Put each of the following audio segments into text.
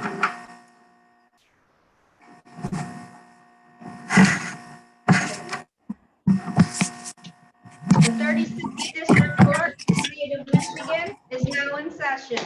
The 36th District Court, State of Michigan, is now in session.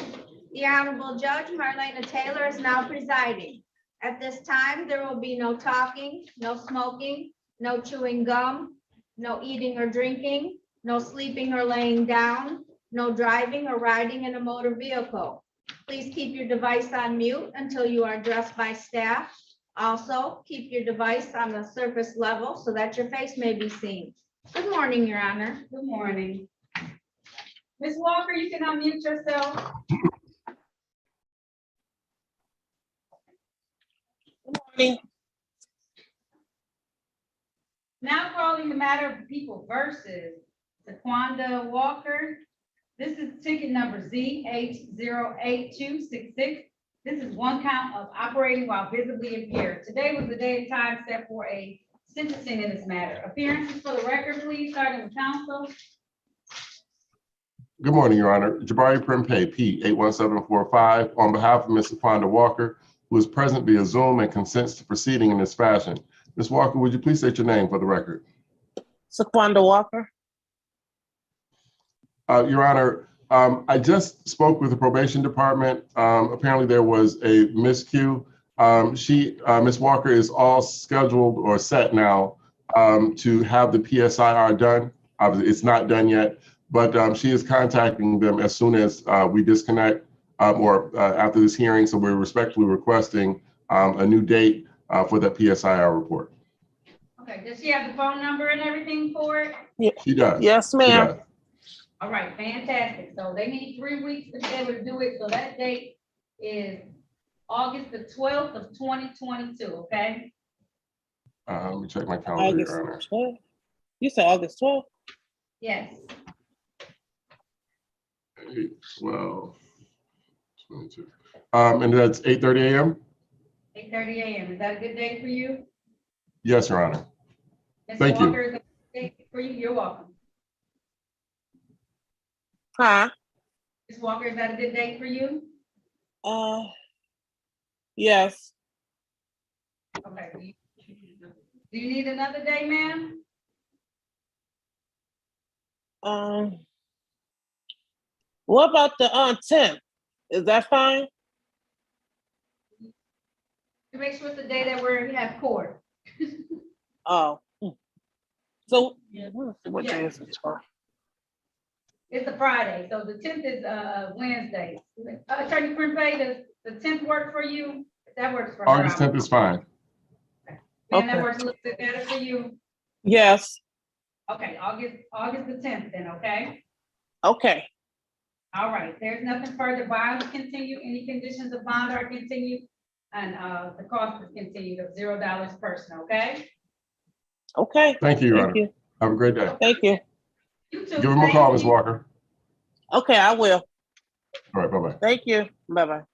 The Honorable Judge Marlena Taylor is now presiding. At this time, there will be no talking, no smoking, no chewing gum, no eating or drinking, no sleeping or laying down, no driving or riding in a motor vehicle. Please keep your device on mute until you are addressed by staff. Also, keep your device on the surface level so that your face may be seen. Good morning, Your Honor. Good morning. Ms. Walker, you can unmute yourself. Good morning. Now calling the matter of people versus Taquanda Walker. This is ticket number ZH08266. This is one count of operating while visibly impaired. Today was the day and time set for a sentencing in this matter. Appearances for the record, please, starting with counsel. Good morning, Your Honor. Jabari Prempeh, P. 81745, on behalf of Ms. Taquanda Walker, who is present via Zoom and consents to proceeding in this fashion. Ms. Walker, would you please state your name for the record? Saquanda Walker. Your Honor, I just spoke with the probation department. Apparently there was a miscue. Ms. Walker is all scheduled or set now to have the PSIR done. Obviously, it's not done yet, but she is contacting them as soon as we disconnect or after this hearing. So we're respectfully requesting a new date for that PSIR report. Okay, does she have the phone number and everything for it? Yeah. She does. Yes, ma'am. All right, fantastic. So they need 3 weeks to be able to do it. So that date is August the 12th of 2022, okay? Let me check my calendar, Your Honor. August 12th. You said August 12th? Yes. 8, 12, 22. And that's 8:30 a.m.? 8:30 a.m. Is that a good day for you? Yes, Your Honor. Ms. Thank you. Walker, is that a good day for you? You're welcome. Huh? Ms. Walker, is that a good day for you? Yes. Okay. Do you need another day, ma'am? What about the 10th? Is that fine? To make sure it's the day that we have court. Oh. So, Yeah. what day is it? It's a Friday, so the 10th is Wednesday. Attorney Prempeh, does the 10th work for you? That works for her. August 10th is fine. And Okay. that works a little bit better for you? Yes. Okay, August the 10th then, okay? Okay. All right, there's nothing further. Bond will continue, any conditions of bond are continued, and the cost is continued of $0 person, okay? Okay. Thank you, Your Thank Honor. you. Have a great day. Thank you. You too. Give him a Thank call, Ms. you. Walker. Okay, I will. All right, bye-bye. Thank you. Bye-bye.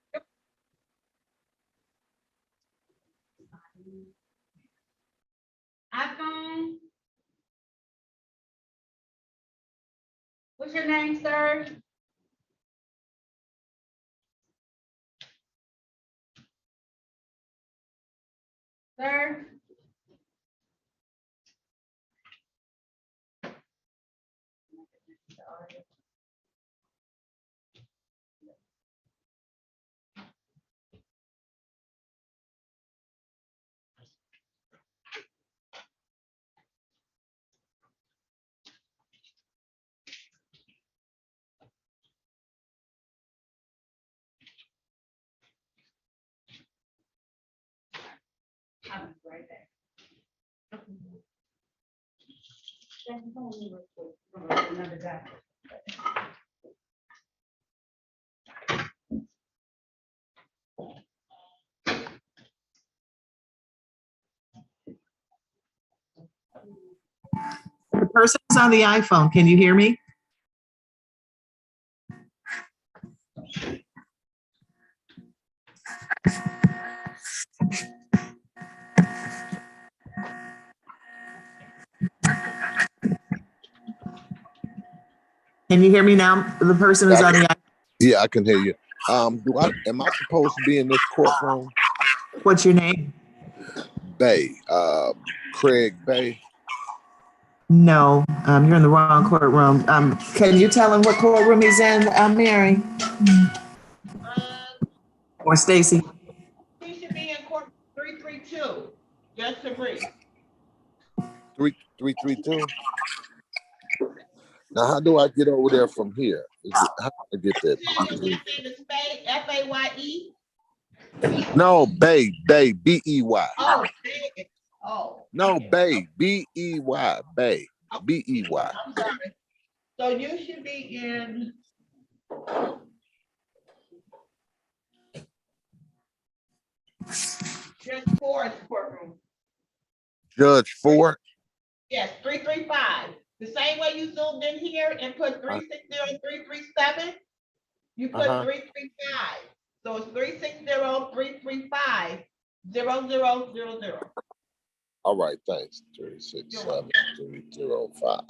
iPhone. What's your name, sir? Sir? I'll be right back. Another guy. The person's on the iPhone. Can you hear me? Can you hear me now? The person is on the iPhone. Yeah, I can hear you. Am I supposed to be in this courtroom? What's your name? Bay, Craig Bay. No, you're in the wrong courtroom. Can you tell him what courtroom he's in, Mary or Stacy? He should be in court 332. Just to brief. 332. Now, how do I get over there from here? How do I get there? Faye. No, Bay, B-E-Y. Oh, Faye. Oh. No, Bay, B-E-Y, Bay, B-E-Y. I'm sorry. So you should be in. Judge Ford's courtroom. Judge Ford? Yes, 335. The same way you zoomed in here and put 360-337, you put 335. So it's 360-335-0000. All right, thanks. 367-305.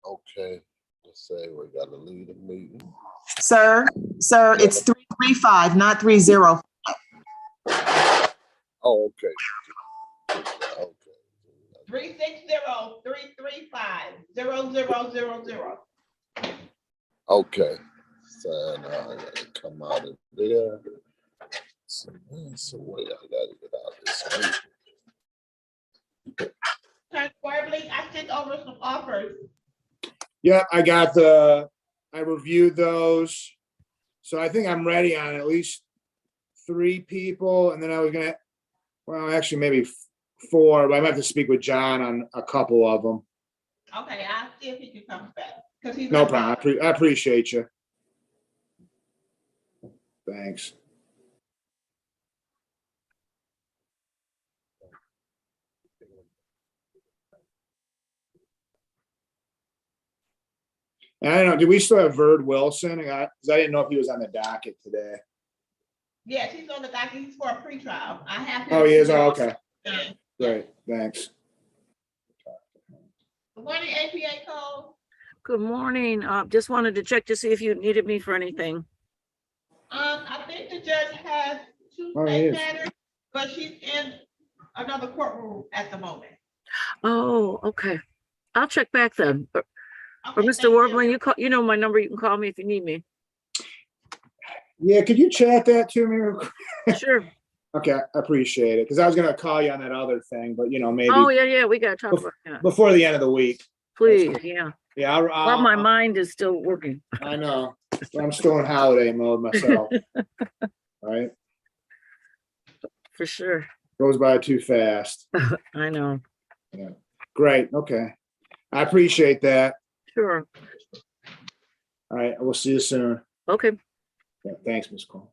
Okay, let's say we got to lead a meeting. Sir, it's 335, not 30. Oh, okay. Okay. 360-335-0000. Okay. So now I gotta come out of there. So that's the way I gotta get out of this meeting. Verbally, I sent over some offers. Yeah, I reviewed those. So I think I'm ready on at least 3 people. And then I was well, actually maybe 4, but I might have to speak with John on a couple of them. Okay, I'll see if he can come back. Because he's No problem. I appreciate you. Thanks. And I don't know, do we still have Verd Wilson? Because I didn't know if he was on the docket today. Yes, he's on the docket. He's for a pretrial. I have him. Oh, he is? Oh, okay. Yeah. Great, thanks. Good morning, APA code. Good morning. Just wanted to check to see if you needed me for anything. I think the judge has 2 Oh, he state is. matters, but she's in another courtroom at the moment. Oh, okay. I'll check back then. Or Okay, Mr. thank Warbler, you know my number. You can call me if you need me. Yeah, could you chat that to me real quick? Sure. Okay, I appreciate it. Because I was gonna call you on that other thing, but maybe Oh, yeah. We got to talk about that. before the end of the week. Please, yeah. Yeah, While my mind is still working. I know. I'm still in holiday mode myself. Right? For sure. Goes by too fast. I know. Yeah. Great. Okay. I appreciate that. Sure. All right. We'll see you soon. Okay. Yeah, thanks, Ms. Cole.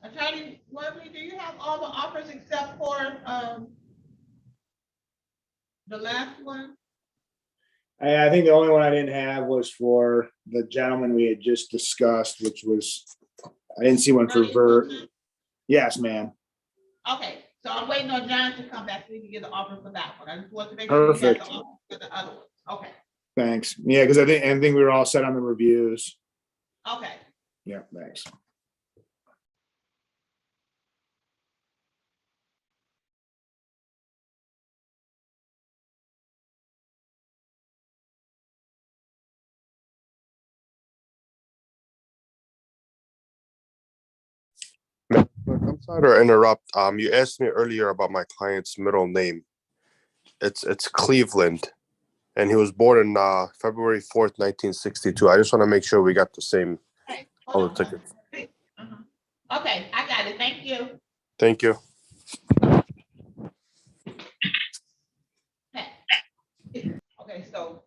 Attorney Worthy, do you have all the offers except for, the last one? I think the only one I didn't have was for the gentleman we had just discussed, which was, I didn't see one for Vert. Yes, ma'am. Okay, so I'm waiting on John to come back so we can get the offer for that one. I just want to make sure we got the Perfect. offer for the other ones. Okay, Thanks. Yeah, because I think we were all set on the reviews. okay. Yeah, thanks. Look, I'm sorry to interrupt. You asked me earlier about my client's middle name. It's Cleveland, and he was born in February 4th, 1962. I just want to make sure we got the same Hey, color hold on. tickets. Okay, I got it. Thank you. Thank you. Okay, so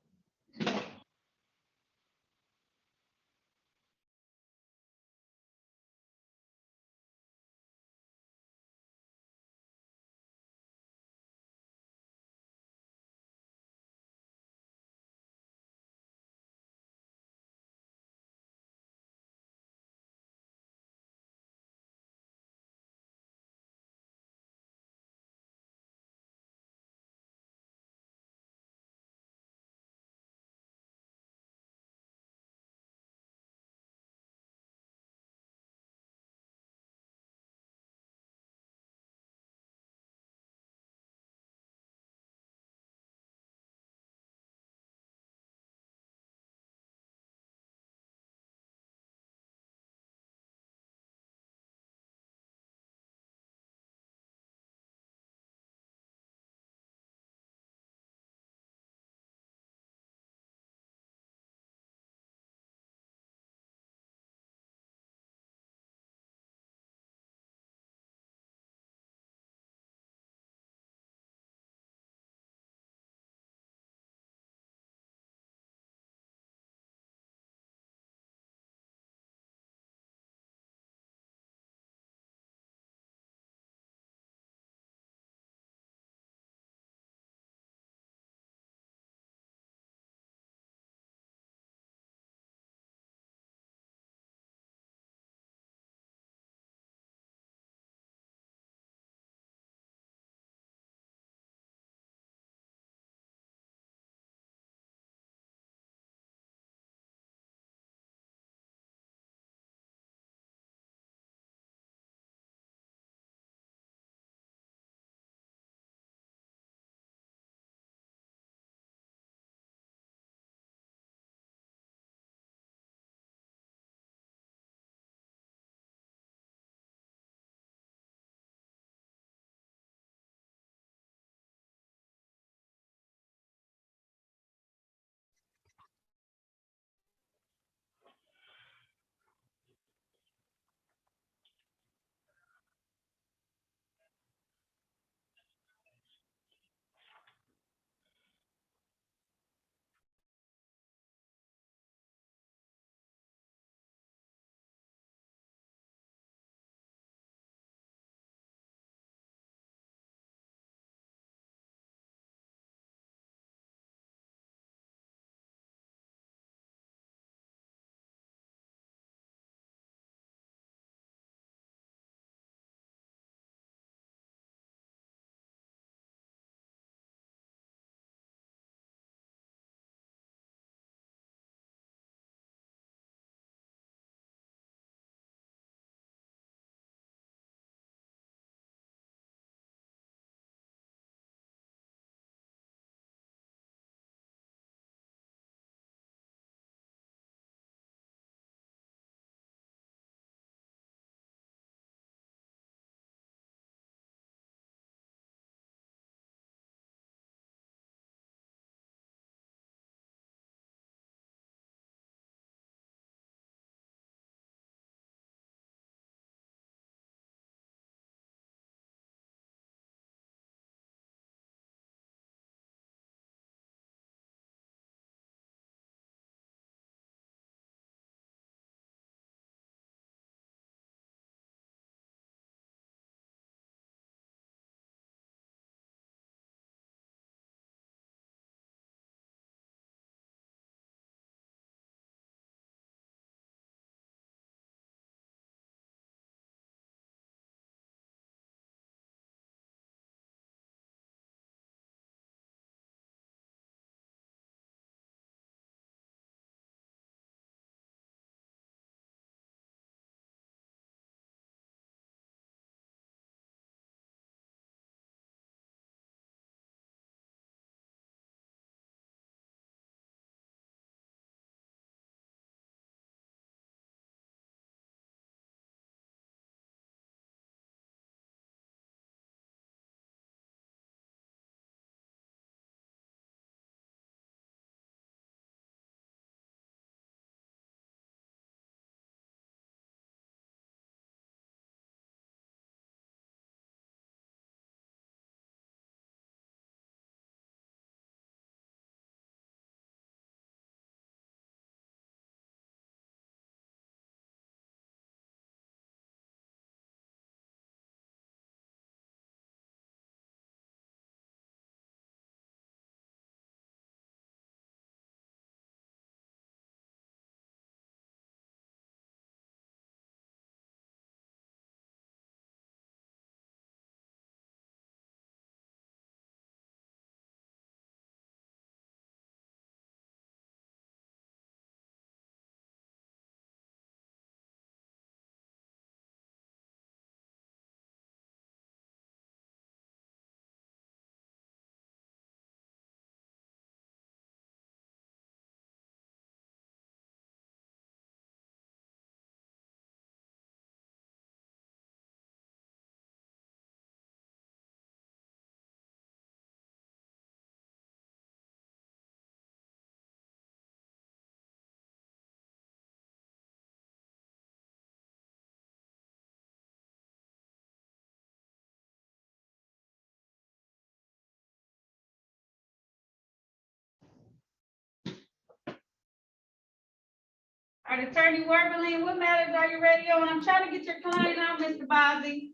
All right, Attorney Werberlin, what matters are you ready on? I'm trying to get your client out, Mr. Bozzi.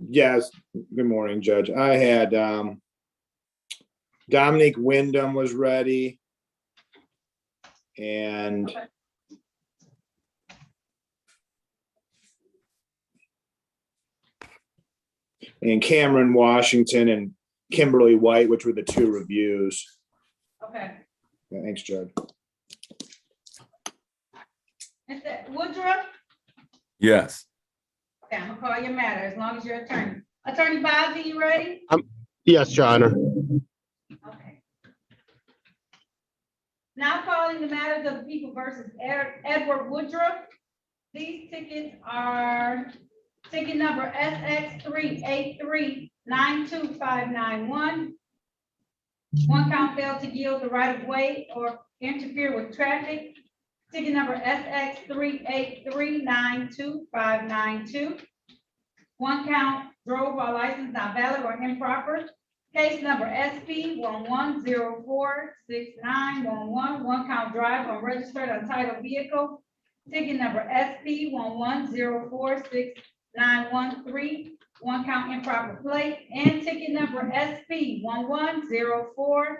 Yes, good morning, Judge. I had Dominique Wyndham was ready. And Cameron Washington and Kimberly White, which were the two reviews. Okay. Yeah, thanks, Judge. Mr. Woodruff? Yes. Okay, I'm gonna call your matter as long as you're attorney. Attorney Bozzi, you ready? Yes, Your Honor. Okay. Now calling the matters of the people versus Edward Woodruff. These tickets are ticket number SX 383-92591. One count failed to yield the right of way or interfere with traffic. Ticket number SX 383-92592. One count drove while license not valid or improper. Case number SP 11046911. One count drive unregistered untitled vehicle. Ticket number SP 11046913. One count improper plate. And ticket number SP 11046912.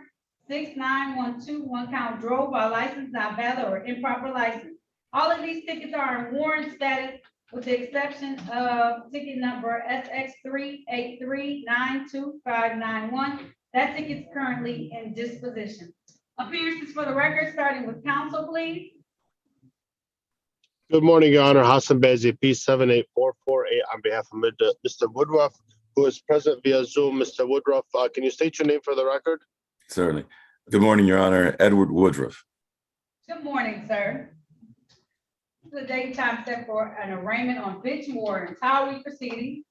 One count drove while license not valid or improper license. All of these tickets are in warrant status with the exception of ticket number SX 383-92591. That ticket's currently in disposition. Appearances for the record, starting with counsel, please. Good morning, Your Honor. Hassan Bazzi, P78448 on behalf of Mr. Woodruff, who is present via Zoom. Mr. Woodruff, can you state your name for the record? Certainly. Good morning, Your Honor. Edward Woodruff. Good morning, sir. The date time set for an arraignment on bench warrants. How are we proceeding?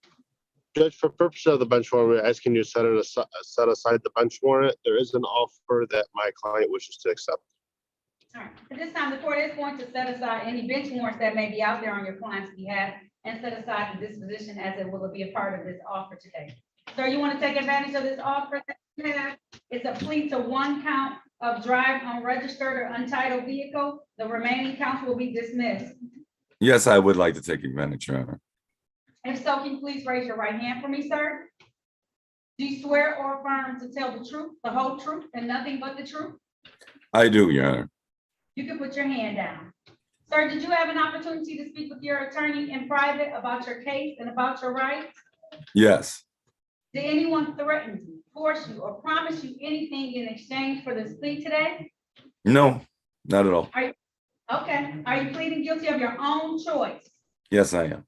Judge, for purposes of the bench warrant, we're asking you to set aside the bench warrant. There is an offer that my client wishes to accept. All right. At this time, the court is going to set aside any bench warrants that may be out there on your client's behalf and set aside the disposition as it will be a part of this offer today. Sir, you want to take advantage of this offer that you have? It's a plea to one count of drive unregistered or untitled vehicle. The remaining counts will be dismissed. Yes, I would like to take advantage, Your Honor. If so, can you please raise your right hand for me, sir? Do you swear or affirm to tell the truth, the whole truth, and nothing but the truth? I do, Your Honor. You can put your hand down. Sir, did you have an opportunity to speak with your attorney in private about your case and about your rights? Yes. Did anyone threaten you, force you, or promise you anything in exchange for this plea today? No, not at all. Okay. Are you pleading guilty of your own choice? Yes, I am.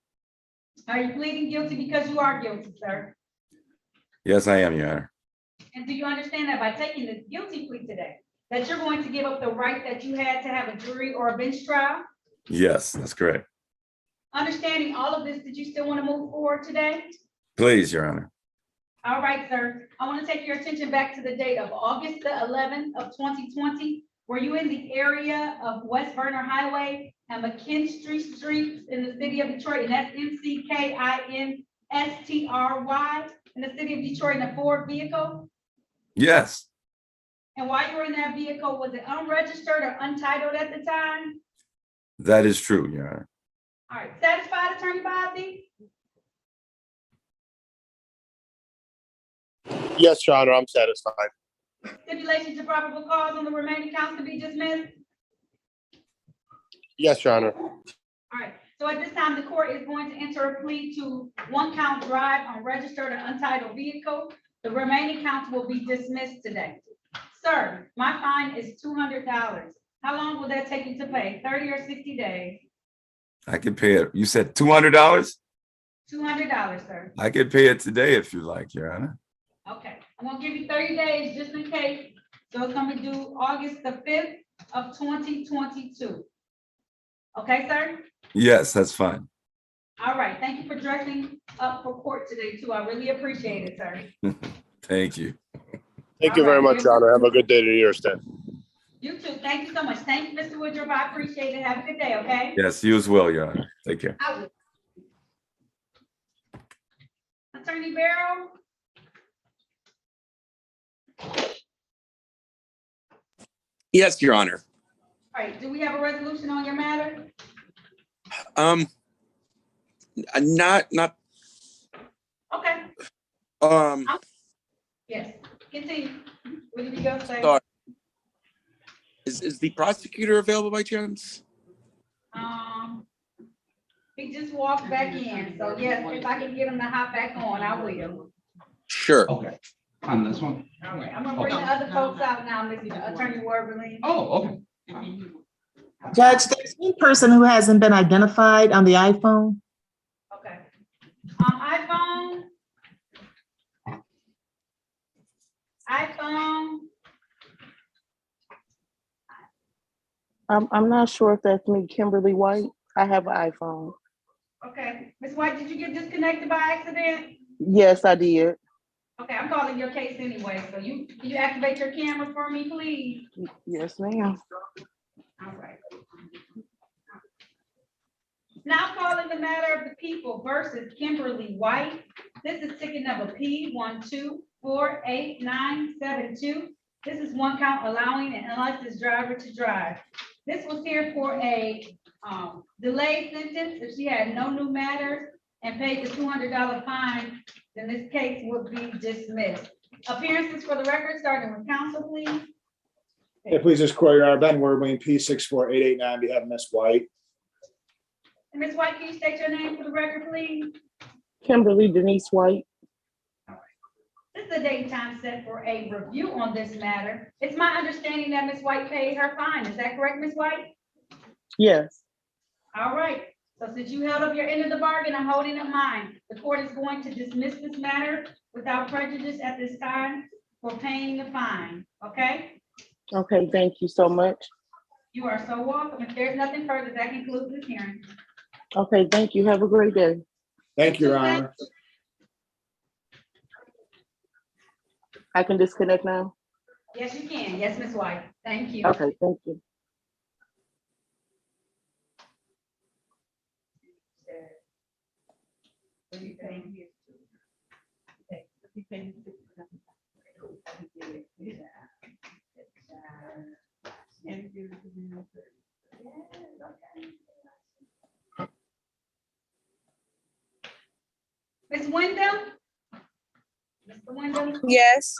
Are you pleading guilty because you are guilty, sir? Yes, I am, Your Honor. And do you understand that by taking the guilty plea today, that you're going to give up the right that you had to have a jury or a bench trial? Yes, that's correct. Understanding all of this, did you still want to move forward today? Please, Your Honor. All right, sir. I want to take your attention back to the date of August the 11th of 2020. Were you in the area of West Verner Highway and McKinstry Street in the city of Detroit? And that's McKinstry in the city of Detroit in a Ford vehicle? Yes, And while you were in that vehicle, was it unregistered or untitled at the time? that is true, Your Honor. All right, satisfied, Attorney Bozzi? Yes, Your Honor, I'm satisfied. Stipulation to probable cause on the remaining counts to be dismissed? Yes, Your Honor. All right, so at this time, the court is going to enter a plea to one count drive on registered or untitled vehicle. The remaining counts will be dismissed today. Sir, my fine is $200. How long will that take you to pay? 30 or 60 days? I can pay it. You said $200? $200, sir. I can pay it today if you like, Your Honor. Okay, I'm gonna give you 30 days just in case. So it's gonna be due August the 5th of 2022. Okay, sir? Yes, that's fine. All right, thank you for dressing up for court today too. I really appreciate it, sir. Thank you. Thank you very much, Your Honor. Have a good day to your stand. You too. Thank you so much. Thank you, Mr. Woodruff. I appreciate it. Have a good day, okay? Yes, you as well, Your Honor. Take care. I will. Attorney Barrow? Yes, Your Honor. right, do we have a resolution on your matter? Not, Okay, um, yes, continue. What did you go say? sorry. Is the prosecutor available by chance? He just walked back in, so yes, if I can get him to hop back on, I will. Sure. Okay, on this one? All right, I'm gonna bring the other folks out now, Mr. Attorney Werberling. Oh, okay. Judge, there's one person who hasn't been identified on the iPhone. Okay. iPhone. I'm not sure if that's me, Kimberly White. I have an iPhone. Okay, Ms. White, did you get disconnected by accident? Yes, I did. Okay, I'm calling your case anyway, so can you activate your camera for me, please? Yes, ma'am. All right. Now calling the matter of the people versus Kimberly White. This is ticket number P1248972. This is one count allowing an unlicensed driver to drive. This was here for a delayed sentence. If she had no new matters and paid the $200 fine, then this case would be dismissed. Appearances for the record, starting with counsel, please. Hey, please, this court, Your Honor, Ben Werbeling, P64889, behalf of Ms. White. And Ms. White, can you state your name for the record, please? Kimberly Denise White. This is a date and time set for a review on this matter. It's my understanding that Ms. White paid her fine. Is that correct, Ms. White? Yes. All right. So since you held up your end of the bargain, I'm holding up mine. The court is going to dismiss this matter without prejudice at this time for paying the fine. Okay? Okay, thank you so much. You are so welcome. If there's nothing further, that concludes this hearing. Okay, thank you. Have a great day. Thank you, Your Honor. I can disconnect now? Yes, you can. Yes, Ms. White. Thank you. Okay, thank you. Ms. Wyndham? Mr. Wyndham? Yes.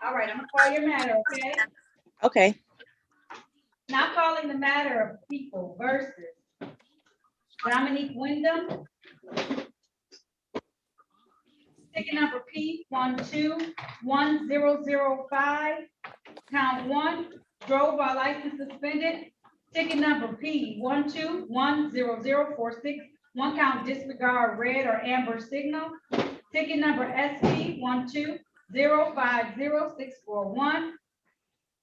All right, I'm gonna call your matter, okay? Okay. Now calling the matter of people versus Dominique Wyndham. Ticket number P1210005, count 1, drove while license suspended. Ticket number P1210046, one count disregard red or amber signal. Ticket number SP1205061,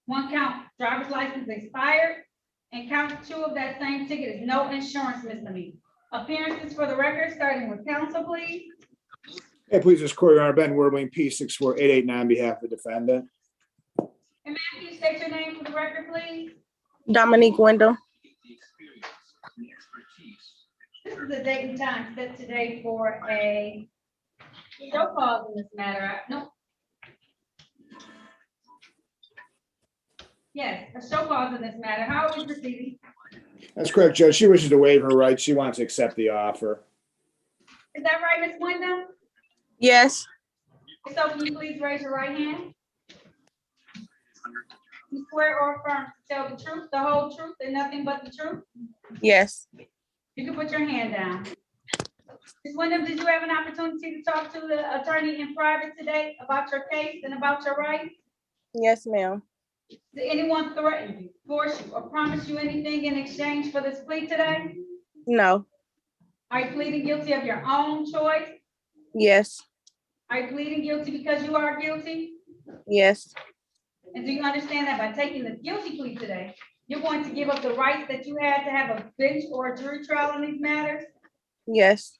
one count driver's license expired, and count 2 of that same ticket is no insurance misdemeanor. Appearances for the record, starting with counsel, please. Hey, please, this court, Your Honor, Ben Werbeling, P64889, on behalf of the defendant. And ma'am, can you state your name for the record, please? Dominique Wendell. This is a date and time set today for a show cause in this matter. No. Yes, a show cause in this matter. How are we proceeding? That's correct, Judge. She wishes to waive her rights. She wants to accept the offer. Is that right, Ms. Wyndham? Yes. So can you please raise your right hand? You swear or affirm to tell the truth, the whole truth, and nothing but the truth? Yes. You can put your hand down. Ms. Wyndham, did you have an opportunity to talk to the attorney in private today about your case and about your rights? Yes, ma'am. Did anyone threaten you, force you, or promise you anything in exchange for this plea today? No. Are you pleading guilty of your own choice? Yes. Are you pleading guilty because you are guilty? Yes. And do you understand that by taking the guilty plea today, you're going to give up the rights that you had to have a bench or a jury trial in these matters? Yes.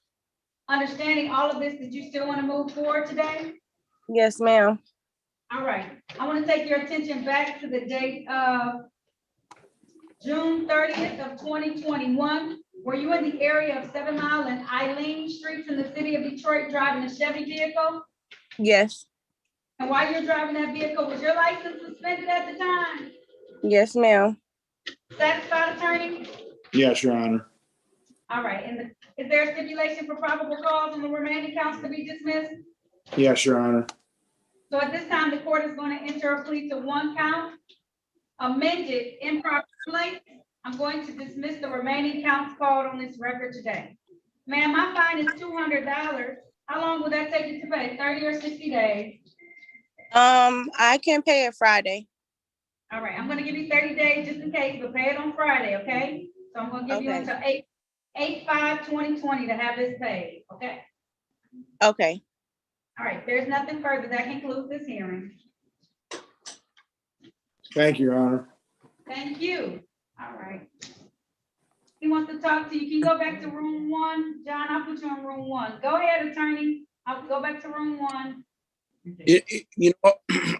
Understanding all of this, did you still want to move forward today? Yes, ma'am. All right, I want to take your attention back to the date of June 30th of 2021. Were you in the area of 7 Mile and Eileen Streets in the city of Detroit driving a Chevy vehicle? Yes. And while you're driving that vehicle, was your license suspended at the time? Yes, ma'am. Satisfied, attorney? Yes, Your Honor. All right, and is there a stipulation for probable cause on the remaining counts to be dismissed? Yes, Your Honor. So at this time, the court is going to enter a plea to one count, amended improper complaint. I'm going to dismiss the remaining counts called on this record today. Ma'am, my fine is $200. How long will that take you to pay? 30 or 60 days? I can pay it Friday. All right, I'm gonna give you 30 days just in case, but pay it on Friday, okay? So I'm gonna give you Okay. until 8/5/2020 to have this paid, okay? Okay. All right, there's nothing further. That concludes this hearing. Thank you, Your Honor. Thank you. All right. He wants to talk to you. Can you go back to room 1? John, I'll put you in room 1. Go ahead, attorney. I'll go back to room 1. You know,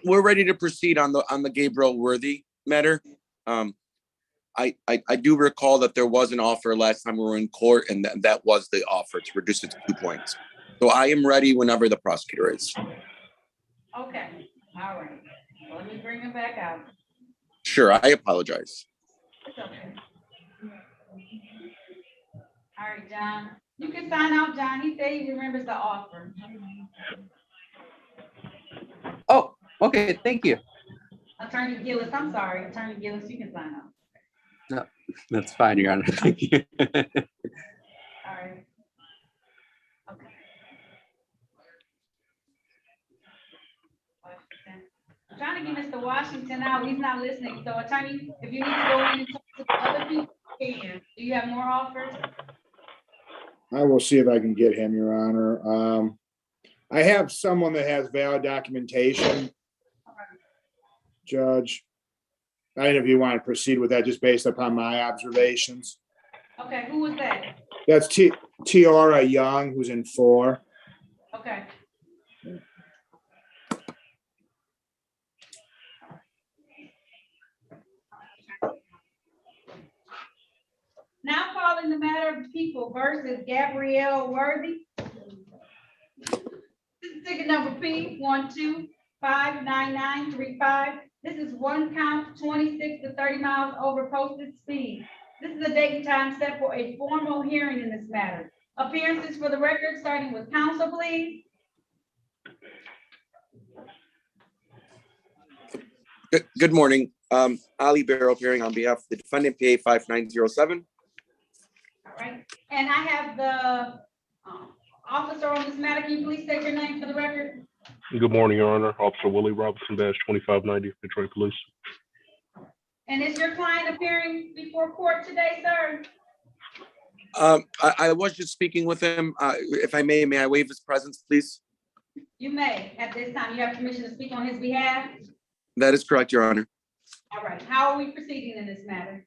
we're ready to proceed on the Gabriel Worthy matter. I do recall that there was an offer last time we were in court, and that was the offer to reduce it to 2 points. So I am ready whenever the prosecutor is. Okay, all right. Well, let me bring him back out. Sure, I apologize. It's okay. All right, John. You can sign out, John. He said he remembers the offer. Oh, okay, thank you. Attorney Gillis, I'm sorry. Attorney Gillis, you can sign out. No, that's fine, Your Honor. Thank you. All right. Okay. I'm trying to get Mr. Washington out. He's not listening. So attorney, if you need to go in and talk to the other people, you can. Do you have more offers? I will see if I can get him, Your Honor. I have someone that has valid documentation. Judge, I don't know if you want to proceed with that just based upon my observations. Okay, who was that? That's Tiara Young, who's in 4. Okay. Now calling the matter of people versus Gabrielle Worthy. This is ticket number P 1259935. This is one count, 26 to 30 miles over posted speed. This is a date and time set for a formal hearing in this matter. Appearances for the record, starting with counsel, please. Good morning. Ali Barrow appearing on behalf of the defendant, PA 5907. All right, and I have the officer on this matter. Can you please state your name for the record? Good morning, Your Honor. Officer Willie Robinson, badge 2590, Detroit Police. And is your client appearing before court today, sir? I was just speaking with him. If I may I waive his presence, please? You may, at this time. You have permission to speak on his behalf? That is correct, Your Honor. All right, how are we proceeding in this matter?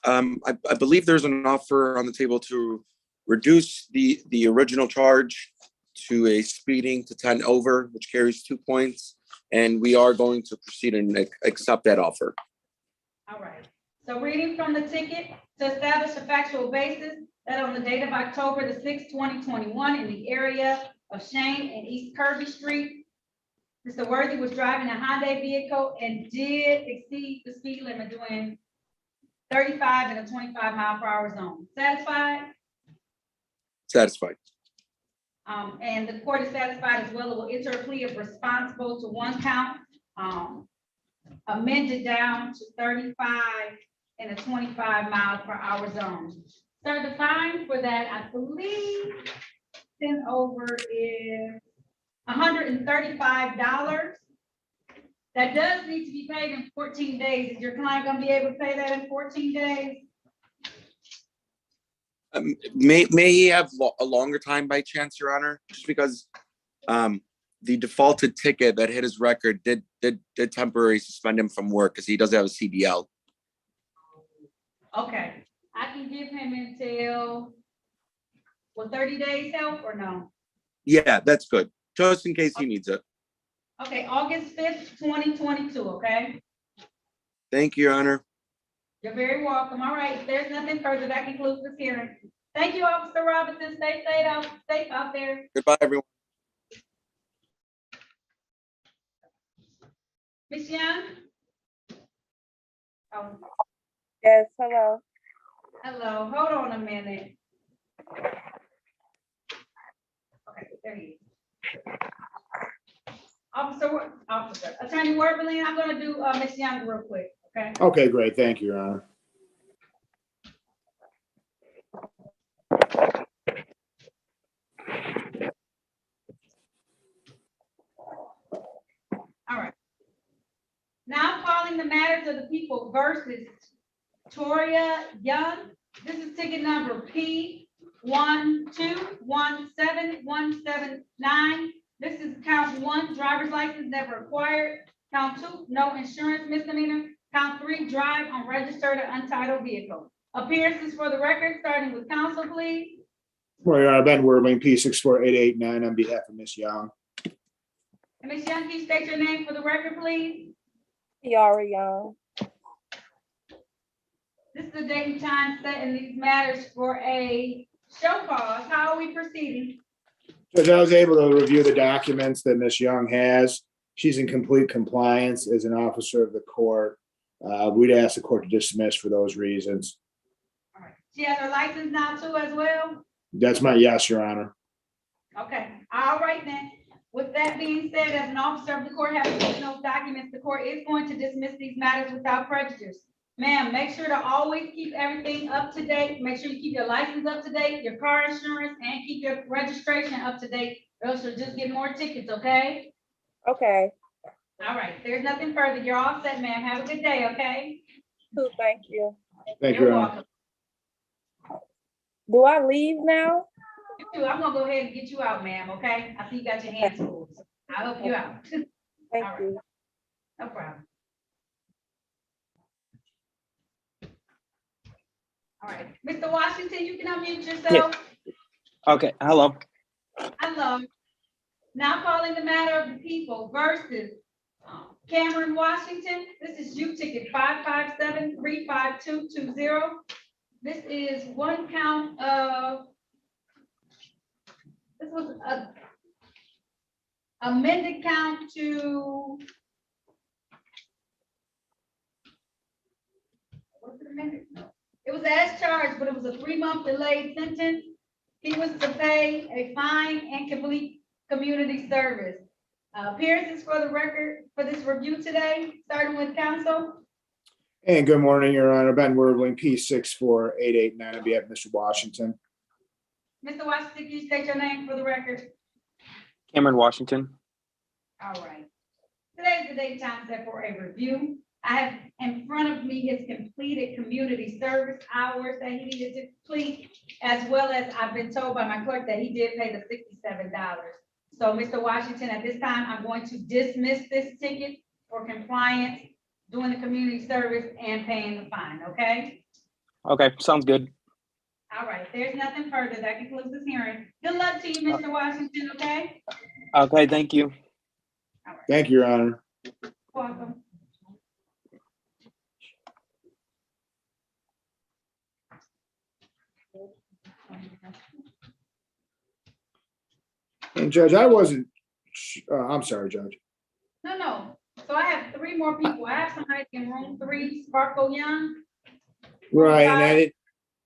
I believe there's an offer on the table to reduce the original charge to a speeding to 10 over, which carries 2 points. And we are going to proceed and accept that offer. All right, so reading from the ticket, to establish a factual basis that on the date of October the 6th, 2021, in the area of Shane and East Kirby Street, Mr. Worthy was driving a Hyundai vehicle and did exceed the speed limit doing 35 in a 25 mile per hour zone. Satisfied? Satisfied. And the court is satisfied as well. It will enter a plea of responsible to one count, amended down to 35 in a 25 mile per hour zone. Sir, the fine for that, I believe, 10 over is $135. That does need to be paid in 14 days. Is your client gonna be able to pay that in 14 days? May he have a longer time by chance, Your Honor? Just because the defaulted ticket that hit his record did temporarily suspend him from work because he doesn't have a CDL. Okay, I can give him until, will 30 days help or no? Yeah, that's good. Just in case he needs it. Okay, August 5th, 2022, okay? Thank you, Your Honor. You're very welcome. All right, if there's nothing further, that concludes this hearing. Thank you, Officer Robinson. Stay safe out there. Goodbye, everyone. Ms. Young? Oh. Yes, hello. Hello, hold on a minute. Okay, there he is. Officer, Attorney Werbeling, I'm gonna do, Ms. Young real quick, okay? Okay, great. Thank you, Your Honor. All right. Now calling the matters of the people versus Toria Young. This is ticket number P12171779. This is count 1, driver's license never acquired. Count 2, no insurance misdemeanor. Count 3, drive unregistered or untitled vehicle. Appearances for the record, starting with counsel, please. Well, Your Honor, Ben Worthing, P64889 on behalf of Ms. Young. And Ms. Young, can you state your name for the record, please? Yara Young. This is the date and time set in these matters for a show cause. How are we proceeding? Judge, I was able to review the documents that Ms. Young has. She's in complete compliance as an officer of the court. We'd ask the court to dismiss for those reasons. All right. She has her license now too as well? That's my yes, Your Honor. Okay, all right then. With that being said, as an officer of the court, having seen those documents, the court is going to dismiss these matters without prejudice. Ma'am, make sure to always keep everything up to date. Make sure you keep your license up to date, your car insurance, and keep your registration up to date, or else you'll just get more tickets, okay? Okay. All right, there's nothing further. You're all set, ma'am. Have a good day, okay? Thank you. Thank you, You're Your Honor. welcome. Do I leave now? You too. I'm gonna go ahead and get you out, ma'am, okay? I see you got your hands full. So I'll help you out. Thank All right. you. No problem. All right, Mr. Washington, you can unmute yourself. Okay, hello. Hello. Now calling the matter of the people versus Cameron Washington. This is U ticket 557-35220. This is one count of, this was a amended count to, what's it amended? It was as charged, but it was a 3-month delayed sentence. He was to pay a fine and complete community service. Appearances for the record for this review today, starting with counsel. And good morning, Your Honor. Ben Worthing, P64889 on behalf of Mr. Washington. Mr. Washington, can you state your name for the record? Cameron Washington. All right. Today is the date and time set for a review. I have in front of me his completed community service hours that he needed to complete, as well as I've been told by my clerk that he did pay the $67. So, Mr. Washington, at this time, I'm going to dismiss this ticket for compliance, doing the community service and paying the fine, okay? Okay, sounds good. All right, there's nothing further. That concludes this hearing. Good luck to you, Mr. Washington, okay? Okay, thank you. Thank you, Your Honor. Welcome. And Judge, I wasn't, I'm sorry, Judge. No. So I have 3 more people. I have somebody in room 3, Sparkle Young. Right, and I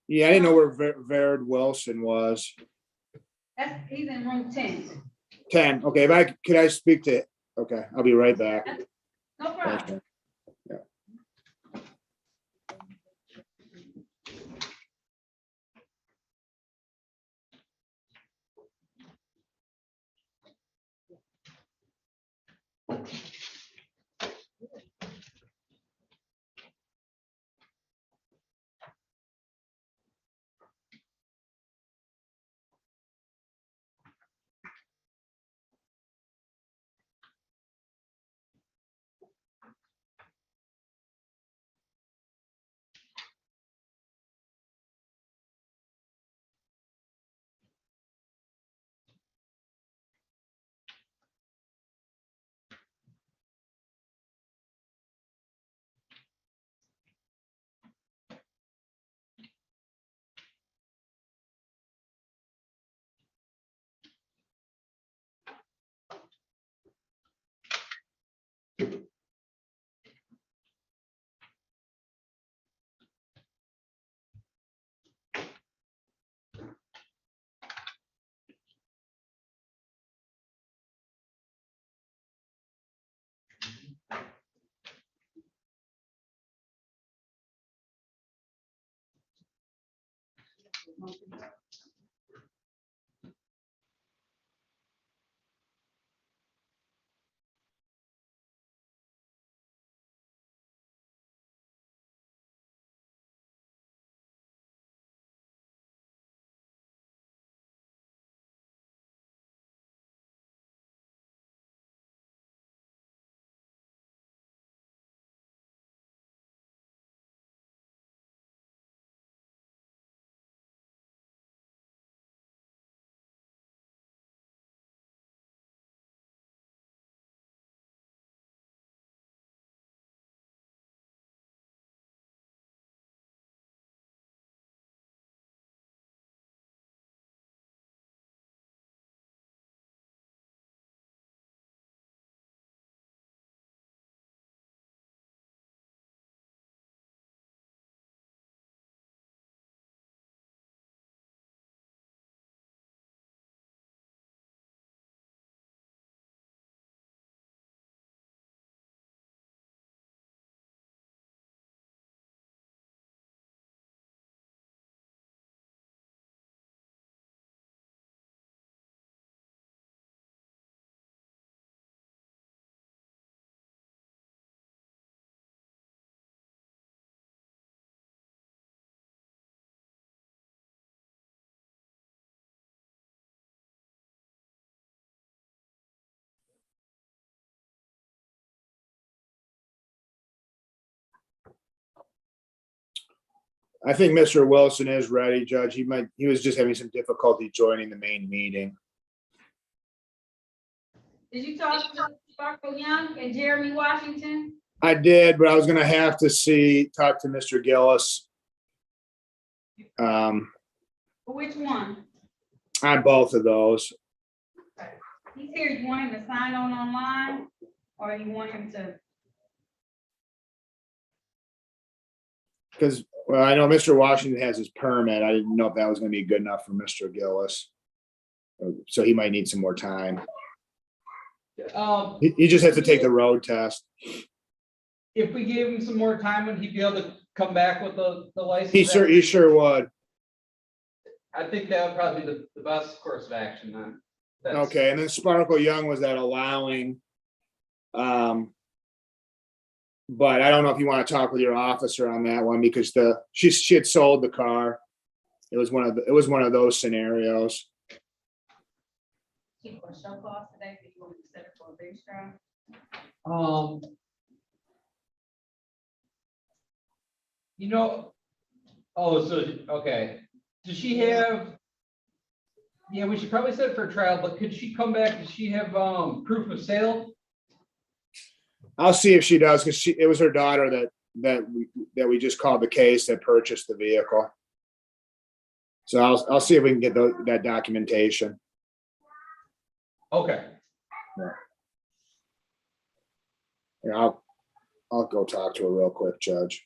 didn't know where Vered Wilson was. He's in room 10. 10, okay, could I speak to, okay, I'll be right back. No problem. Yeah. I think Mr. Wilson is ready, Judge. He was just having some difficulty joining the main meeting. Did you talk to Sparkle Young and Jeremy Washington? I did, but I was gonna have to talk to Mr. Gillis. Which one? On both of those. He's here, you want him to sign on online, or you want him to? Because, well, I know Mr. Washington has his permit. I didn't know if that was gonna be good enough for Mr. Gillis. So he might need some more time. He just has to take the road test. If we gave him some more time, would he be able to come back with the license? He sure would. I think that would probably be the best course of action then. Okay, and then Sparkle Young was at allowing. But I don't know if you want to talk with your officer on that one because she had sold the car. It was one of those scenarios. Keep a show cause today, if you want to set it for a big strike. Okay. Does she have? Yeah, we should probably set it for a trial, but could she come back? Does she have proof of sale? I'll see if she does because it was her daughter that we just called the case that purchased the vehicle. So I'll see if we can get that documentation. Okay. Yeah, I'll go talk to her real quick, Judge.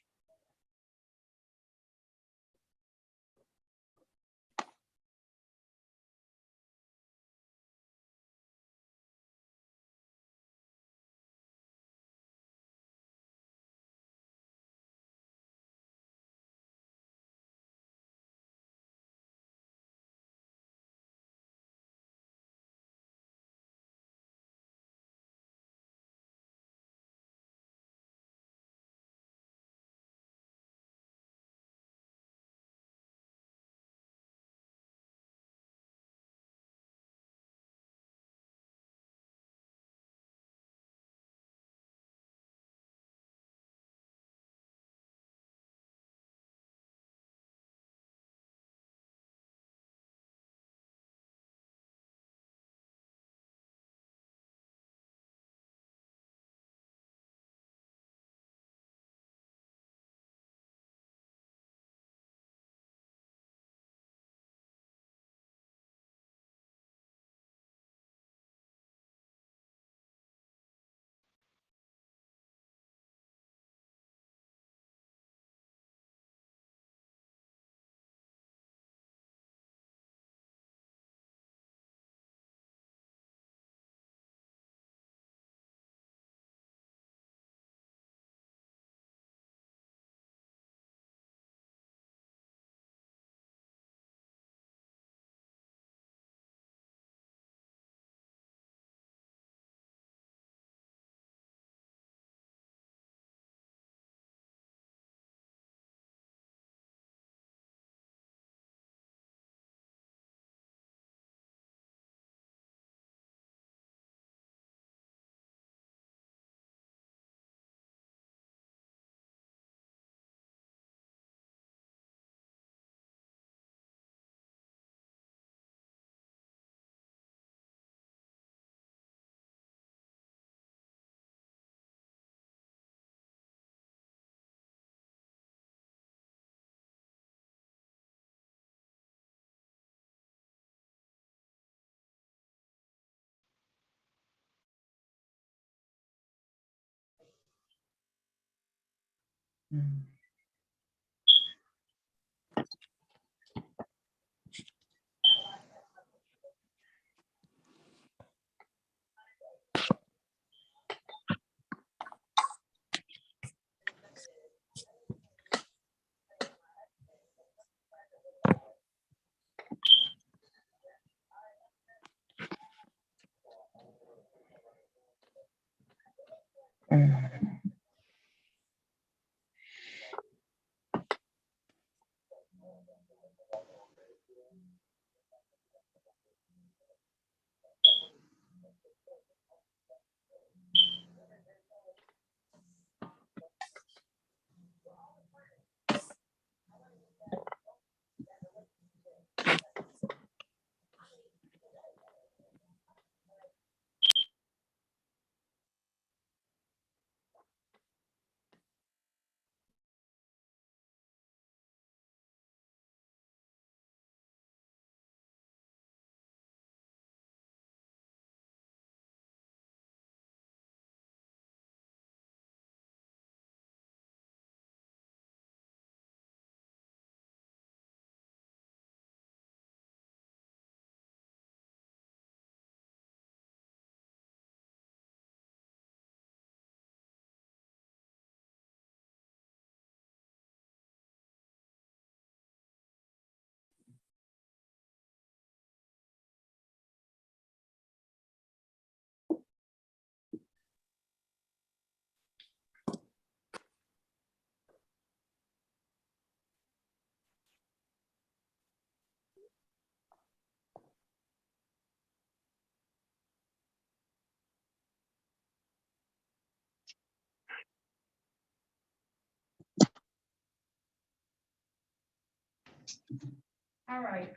All right.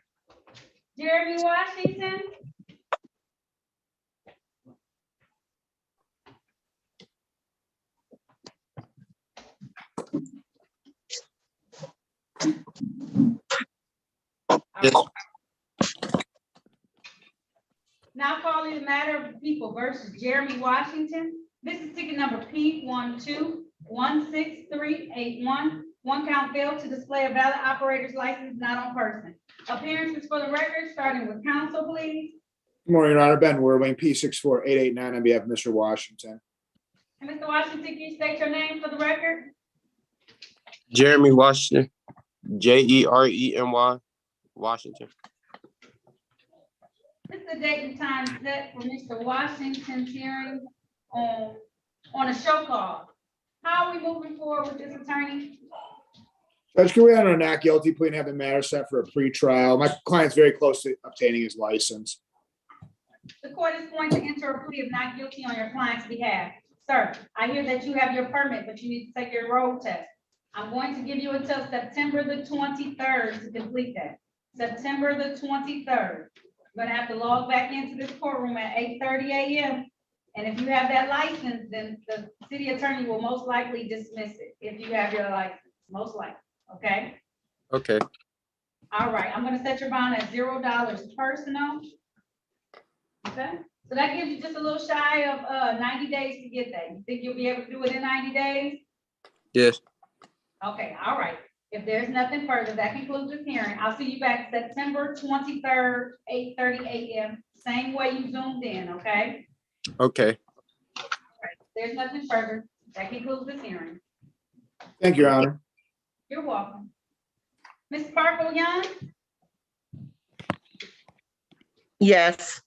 Jeremy Washington. Yes. Now calling the matter of the people versus Jeremy Washington. This is ticket number P1216381. One count failed to display a valid operator's license not on person. Appearances for the record, starting with counsel, please. Good morning, Your Honor. Ben Werwing, P64889 on behalf of Mr. Washington. And Mr. Washington, can you state your name for the record? Jeremy Washington, Jeremy Washington. This is the date and time set for Mr. Washington's hearing on a show cause. How are we moving forward with this, attorney? Judge, can we enter a not guilty plea and have the matter set for a pretrial? My client's very close to obtaining his license. The court is going to enter a plea of not guilty on your client's behalf. Sir, I hear that you have your permit, but you need to take your road test. I'm going to give you until September the 23rd to complete that. September the 23rd. You're gonna have to log back into this courtroom at 8:30 a.m. And if you have that license, then the city attorney will most likely dismiss it if you have your license, most likely, okay? Okay. All right, I'm gonna set your bond at $0 personal. Okay, so that gives you just a little shy of 90 days to get that. You think you'll be able to do it in 90 days? Yes. Okay, all right. If there's nothing further, that concludes this hearing. I'll see you back September 23rd, 8:30 a.m. Same way you zoomed in, okay? Okay. All right, if there's nothing further. That concludes this hearing. Thank you, Your Honor. You're welcome. Ms. Sparkle Young? Yes.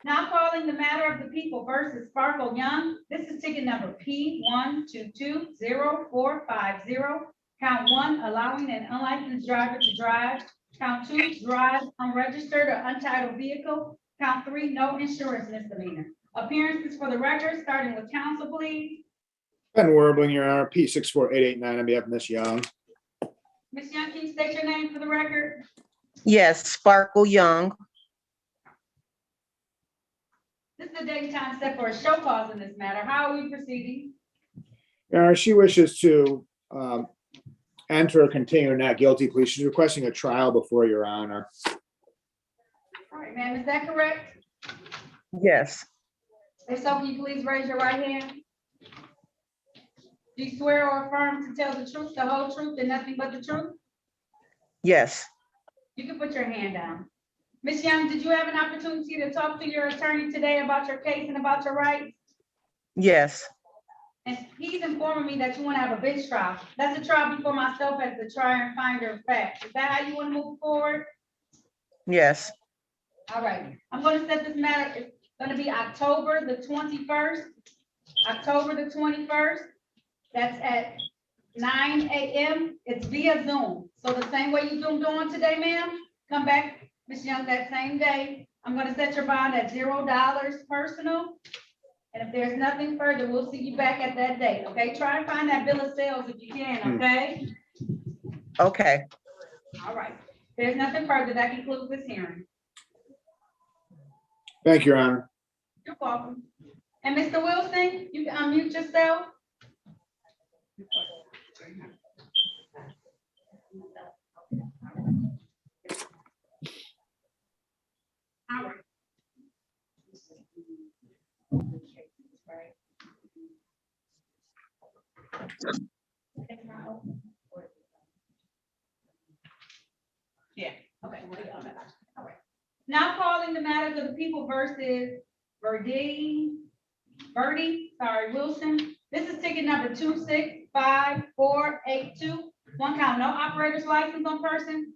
Now calling the matter of the people versus Sparkle Young. This is ticket number P1220450. Count 1, allowing an unlicensed driver to drive. Count 2, drive unregistered or untitled vehicle. Count 3, no insurance misdemeanor. Appearances for the record, starting with counsel, please. Ben Werwing, Your Honor, P64889 on behalf of Ms. Young. Ms. Young, can you state your name for the record? Yes, Sparkle Young. This is the date and time set for a show cause in this matter. How are we proceeding? Your Honor, she wishes to enter a continuing not guilty plea. She's requesting a trial before Your Honor. All right, ma'am, is that correct? Yes. If so, can you please raise your right hand? Do you swear or affirm to tell the truth, the whole truth, and nothing but the truth? Yes. You can put your hand down. Ms. Young, did you have an opportunity to talk to your attorney today about your case and about your rights? Yes. And he's informing me that you want to have a bench trial. That's a trial before myself as the trier and finder of fact. Is that how you want to move forward? Yes. All right, I'm going to set this matter, it's going to be October the 21st. October the 21st. That's at 9 a.m. It's via Zoom. So the same way you Zoomed on today, ma'am, come back, Ms. Young, that same day. I'm going to set your bond at $0 personal. And if there's nothing further, we'll see you back at that date, okay? Try and find that bill of sales if you can, okay? Okay. All right. If there's nothing further, that concludes this hearing. Thank you, Your Honor. You're welcome. And Mr. Wilson, you can unmute yourself. All right. Yeah, okay. All right. Now calling the matters of the people versus Birdie, Wilson. This is ticket number 265482. One count, no operator's license on person.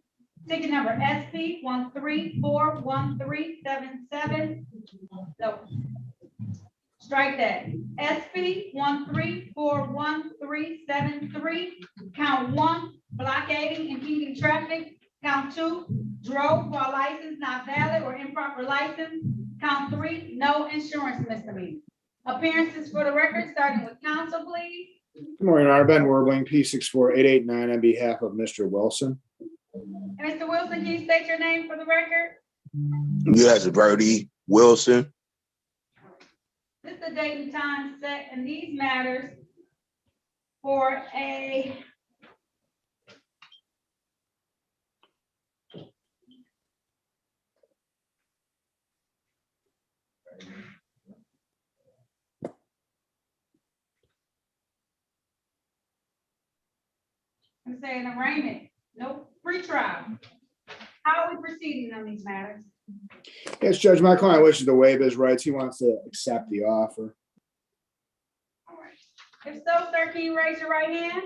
Ticket number SP 1341377. No. Strike that. SP 1341373. Count 1, blockading, impeding traffic. Count 2, drove while license not valid or improper license. Count 3, no insurance misdemeanor. Appearances for the record, starting with counsel, please. Good morning, Your Honor. Ben Werbling, P64889 on behalf of Mr. Wilson. And Mr. Wilson, can you state your name for the record? Yes, Birdie Wilson. This is the date and time set in these matters for a I'm saying arraignment, no pre-trial. How are we proceeding on these matters? Yes, Judge, my client wishes to waive his rights. He wants to accept the offer. All right. If so, sir, can you raise your right hand?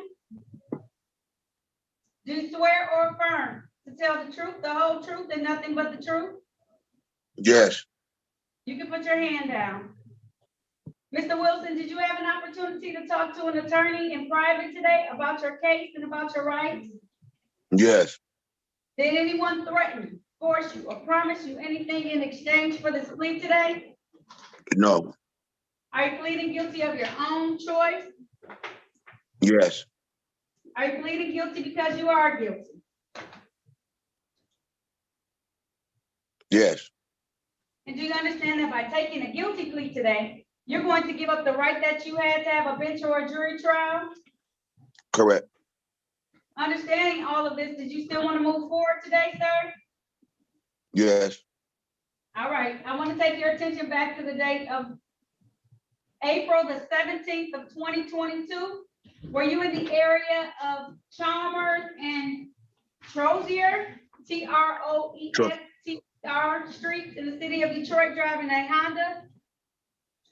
Do you swear or affirm to tell the truth, the whole truth, and nothing but the truth? Yes, You can put your hand down. Mr. Wilson, did you have an opportunity to talk to an attorney in private today about your case and about your rights? yes, Did anyone threaten, force you, or promise you anything in exchange for this plea today? no, Are you pleading guilty of your own choice? yes, Are you pleading guilty because you are guilty? yes, And do you understand that by taking a guilty plea today, you're going to give up the right that you had to have a bench or a jury trial? correct. Understanding all of this, did you still want to move forward today, sir? Yes, All right, I want to take your attention back to the date of April the 17th of 2022. Were you in the area of Chalmers and Trozier, Troester Street in the city of Detroit driving a Honda?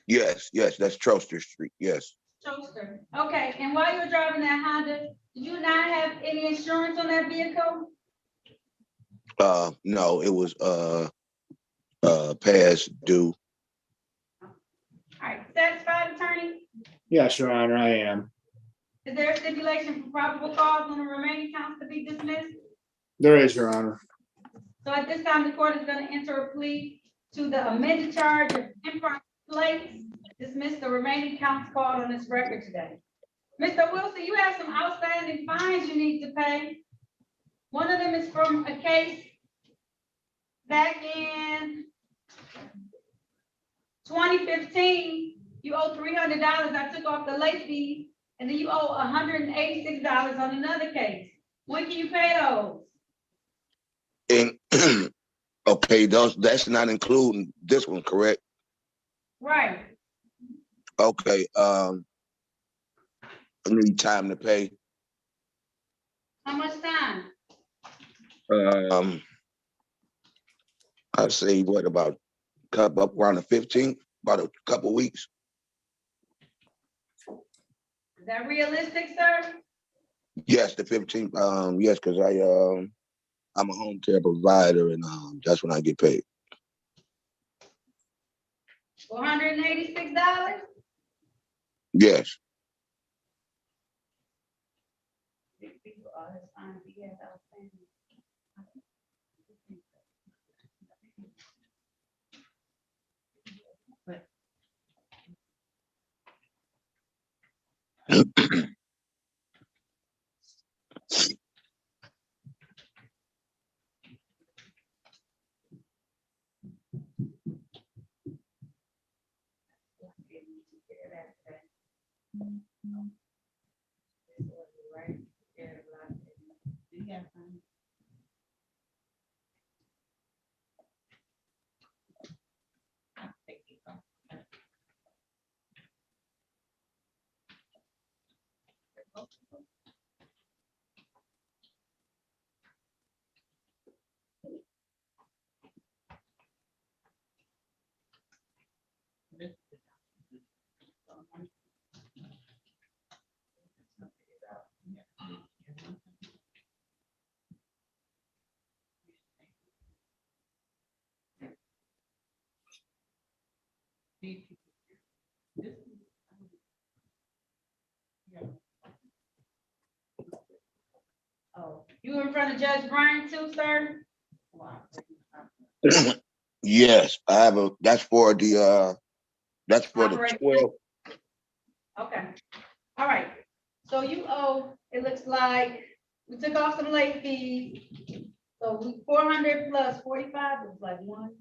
yes, yes, that's Troster Street, yes. Troster. Okay, and while you were driving that Honda, did you not have any insurance on that vehicle? No, it was, past due. All right, satisfied, attorney? Yes, Your Honor, I am. Is there a stipulation for probable cause on the remaining counts to be dismissed? There is, Your Honor. So at this time, the court is going to enter a plea to the amended charge of improper plates, dismiss the remaining counts called on this record today. Mr. Wilson, you have some outstanding fines you need to pay. One of them is from a case back in 2015. You owe $300. I took off the late fee, and then you owe $186 on another case. When can you pay those? And, okay, that's not including this one, correct? Right. Okay, I need time to pay. How much time? I'd say what about up around the 15th, about a couple weeks. Is that realistic, sir? Yes, the 15th. Yes, because I'm a home care provider, and that's when I get paid. $486? Yes. Oh, you in front of Judge Bryant too, sir? Yes, I have a. That's for the. That's for the Operating. 12. Okay, all right. So you owe, it looks like, we took off some late fees. So 400 plus 45 is like one.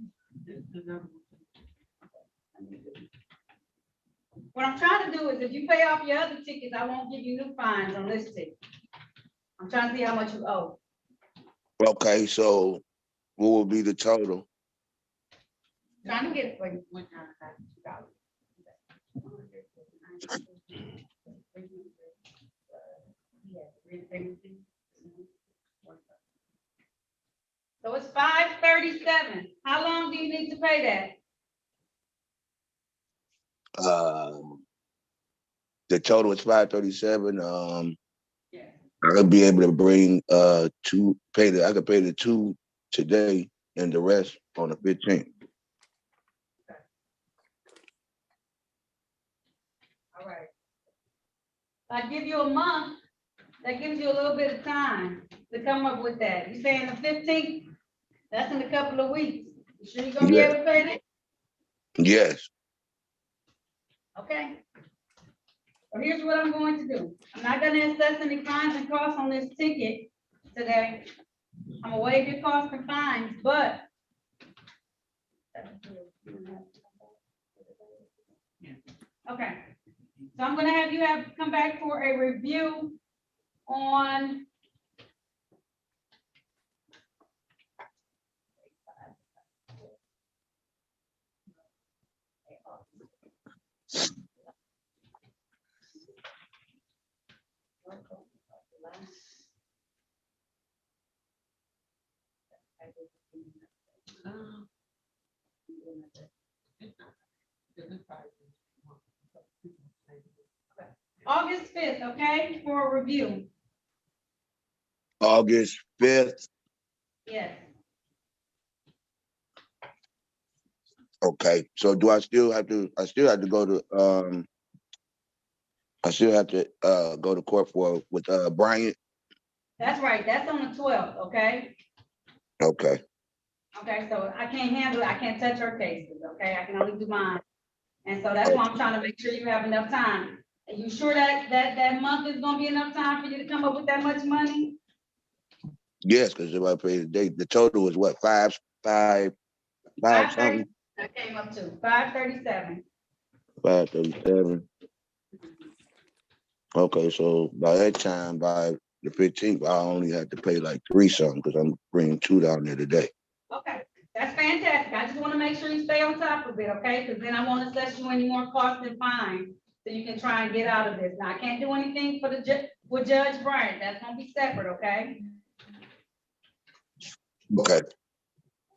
What I'm trying to do is if you pay off your other tickets, I won't give you new fines on this ticket. I'm trying to see how much you owe. Okay, so what will be the total? Trying to get it for you. So it's 537. How long do you need to pay that? The total is 537. I'll be able to bring I could pay the 2 today and the rest on the 15th. All right. If I give you a month, that gives you a little bit of time to come up with that. You saying the 15th? That's in a couple of weeks. You sure you're gonna be able to pay that? Yes. Okay. So here's what I'm going to do. I'm not gonna assess any fines and costs on this ticket today. I'm gonna waive your costs and fines, but okay. So I'm gonna have you come back for a review on August 5th, okay, for a review. August 5th. Yes. Okay. So do I still have to go to go to court with Bryant? That's right. That's on the 12th, okay? Okay. Okay, so I can't handle it. I can't touch her cases, okay? I can only do mine. And so that's why I'm trying to make sure you have enough time. Are you sure that month is gonna be enough time for you to come up with that much money? Yes, because if I pay the date, the total is what, five something? That came up to 537. 537. Okay, so by that time, by the 15th, I only have to pay like 3 something because I'm bringing 2 down there today. Okay, that's fantastic. I just want to make sure you stay on top of it, okay? Because then I won't assess you any more costs and fines so you can try and get out of this. Now, I can't do anything for with Judge Bryant. That's gonna be separate, okay? Okay.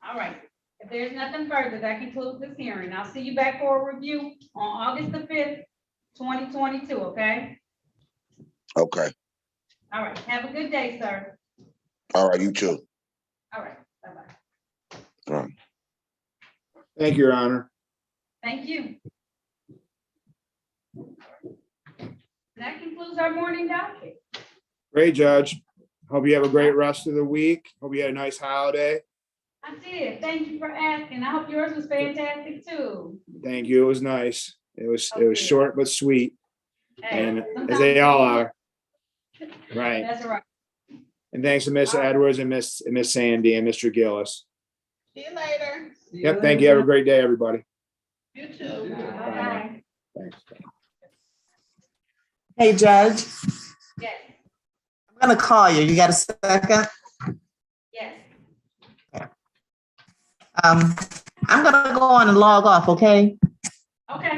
All right. If there's nothing further, that concludes this hearing. I'll see you back for a review on August the 5th, 2022, okay? Okay. All right. Have a good day, sir. All right, you too. All right. Bye-bye. All right. Thank you, Your Honor. Thank you. That concludes our morning docket. Great, Judge. Hope you have a great rest of the week. Hope you had a nice holiday. I did. Thank you for asking. I hope yours was fantastic too. Thank you. It was nice. It was short but sweet, Hey, and as sometimes they all are. Right. That's right. And thanks to Miss Edwards and Miss Sandy and Mr. Gillis. See you later. Yep. Thank you. Have a great day, everybody. You too. Bye. Thanks. Hey, Judge, Yes. I'm gonna call you. You got a second? Yes. I'm gonna go on and log off, okay? Okay.